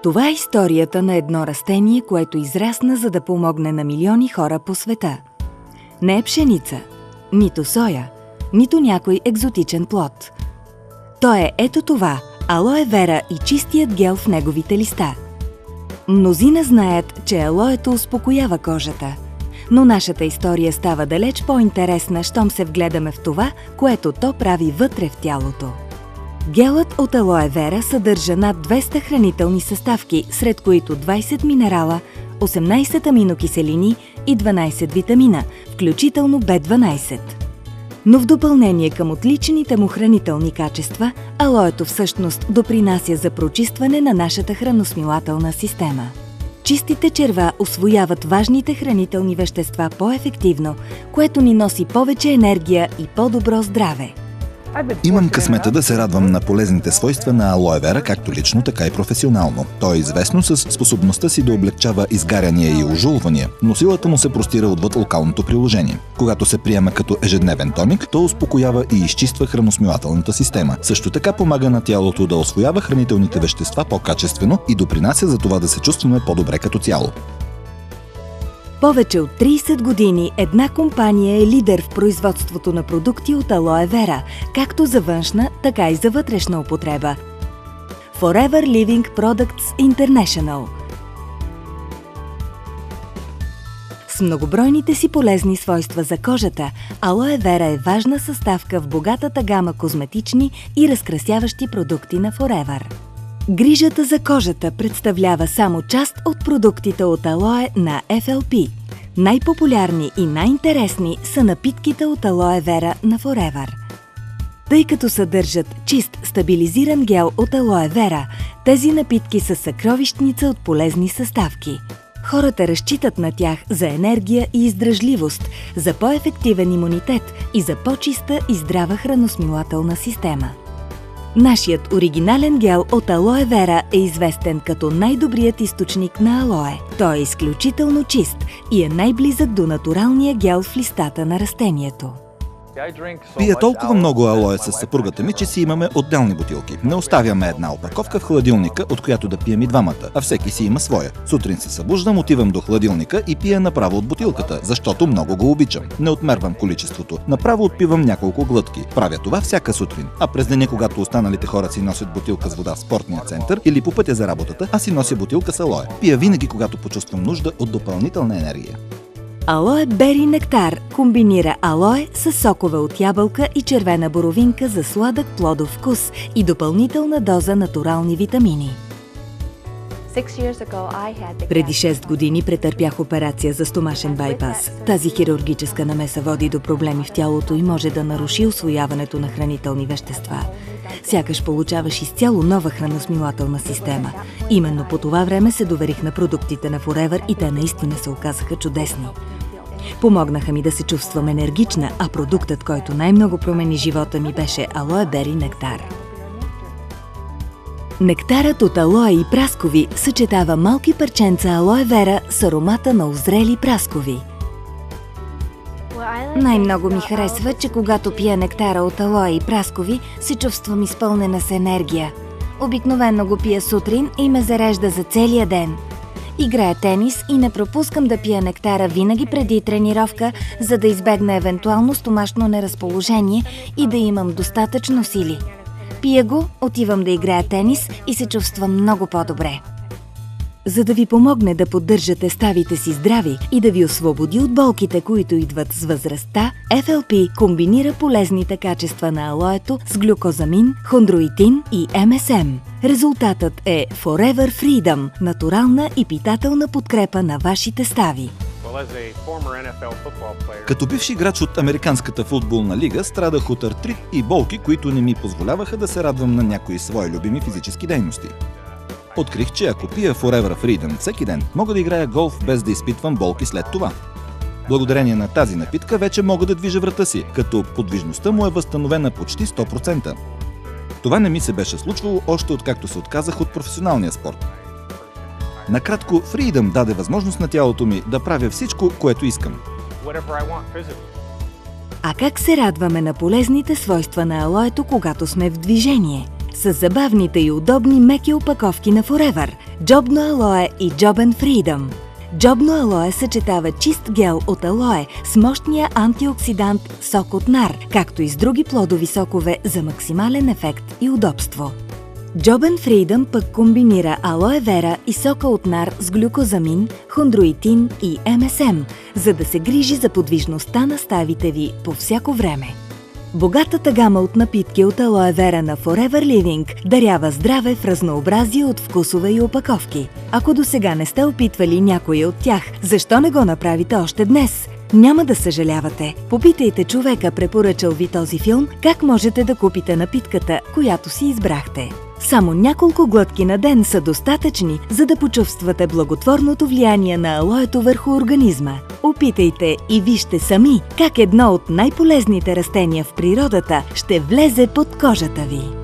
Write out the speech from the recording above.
Това е историята на едно растение, което израсна, за да помогне на милиони хора по света. Не е пшеница, нито соя, нито някой екзотичен плод. То е ето това – алоe вера и чистият гел в неговите листа. Мнозина знаят, че алоето успокоява кожата. Но нашата история става далеч по-интересна, щом се вгледаме в това, което то прави вътре в тялото. Гелът от алоe вера съдържа над 200 хранителни съставки, сред които 20 минерала, 18 аминокиселини и 12 витамина, включително B12. Но в допълнение към отличните му хранителни качества, алоето всъщност допринася за прочистване на нашата храносмилателна система. Чистите черва усвояват важните хранителни вещества по-ефективно, което ни носи повече енергия и по-добро здраве. Имам късмета да се радвам на полезните свойства на алоe вера, както лично, така и професионално. То е известно с способността си да облегчава изгаряния и ожулвания, но силата му се простира отвъд локалното приложение. Когато се приема като ежедневен тоник, то успокоява и изчиства храносмилателната система. Също така помага на тялото да усвоява хранителните вещества по-качествено и допринася за това да се чувстваме по-добре като цяло. Повече от 30 години една компания е лидер в производството на продукти от алоe вера, както за външна, така и за вътрешна употреба. Forever Living Products International. С многобройните си полезни свойства за кожата, алоe вера е важна съставка в богатата гама козметични и разкрасяващи продукти на Forever. Грижата за кожата представлява само част от продуктите от алоe на FLP. Най-популярни и най-интересни са напитките от алоe вера на Forever. Тъй като съдържат чист, стабилизиран гел от алоe вера, тези напитки са съкровищница от полезни съставки. Хората разчитат на тях за енергия и издръжливост, за по-ефективен имунитет и за по-чиста и здрава храносмилателна система. Нашият оригинален гел от алоe вера е известен като най-добрият източник на алоe. Той е изключително чист и е най-близък до натуралния гел в листата на растението. Пия толкова много алоe с съпругата ми, че си имаме отделни бутилки. Не оставяме една опаковка в хладилника, от която да пием и двамата, а всеки си има своя. Сутрин се събуждам, отивам до хладилника и пия направо от бутилката, защото много го обичам. Не отмервам количеството. Направо отпивам няколко глътки. Правя това всяка сутрин. А през деня, когато останалите хора си носят бутилка с вода в спортния център или по пътя за работата, аз си нося бутилка с алоe. Пия винаги, когато почувствам нужда от допълнителна енергия. Алоe Бери Нектар комбинира алоe с сокове от ябълка и червена боровинка за сладък плодов вкус и допълнителна доза натурални витамини. Преди 6 години претърпях операция за стомашен байпас. Тази хирургическа намеса води до проблеми в тялото и може да наруши усвояването на хранителни вещества. Сякаш получаваш изцяло нова храносмилателна система. Именно по това време се доверих на продуктите на Forever и те наистина се оказаха чудесни. Помогнаха ми да се чувствам енергична, а продуктът, който най-много промени живота ми, беше алоe бери нектар. Нектарът от алоe и праскови съчетава малки парченца алоe вера с аромата на озрели праскови. Най-много ми харесва, че когато пия нектара от алоe и праскови, се чувствам изпълнена с енергия. Обикновено го пия сутрин и ме зарежда за целия ден. Играя тенис и не пропускам да пия нектара винаги преди тренировка, за да избегна евентуално стомашно неразположение и да имам достатъчно сили. Пия го, отивам да играя тенис и се чувствам много по-добре. За да ви помогне да поддържате ставите си здрави и да ви освободи от болките, които идват с възрастта, FLP комбинира полезните качества на алоето с глюкозамин, хондроитин и МСМ. Резултатът е Forever Freedom – натурална и питателна подкрепа на вашите стави. Като бивш играч от Американската футболна лига, страдах от артрит и болки, които не ми позволяваха да се радвам на някои свои любими физически дейности. Открих, че ако пия Forever Freedom всеки ден, мога да играя голф без да изпитвам болки след това. Благодарение на тази напитка вече мога да движа врата си, като подвижността му е възстановена почти 100%. Това не ми се беше случвало още откакто се отказах от професионалния спорт. Накратко, Freedom даде възможност на тялото ми да правя всичко, което искам. А как се радваме на полезните свойства на алоето, когато сме в движение? с забавните и удобни меки опаковки на Forever, Джобно алое и Joben Freedom. Джобно алое съчетава чист гел от алое с мощния антиоксидант сок от нар, както и с други плодови сокове за максимален ефект и удобство. Joben Freedom пък комбинира алое вера и сока от нар с глюкозамин, хондроитин и МСМ, за да се грижи за подвижността на ставите ви по всяко време. Богатата гама от напитки от алое вера на Forever Living дарява здраве в разнообразие от вкусове и опаковки. Ако досега не сте опитвали някоя от тях, защо не го направите още днес? Няма да съжалявате. Попитайте човека, препоръчал ви този филм, как можете да купите напитката, която си избрахте. Само няколко глътки на ден са достатъчни, за да почувствате благотворното влияние на алоето върху организма. Опитайте и вижте сами как едно от най-полезните растения в природата ще влезе под кожата ви.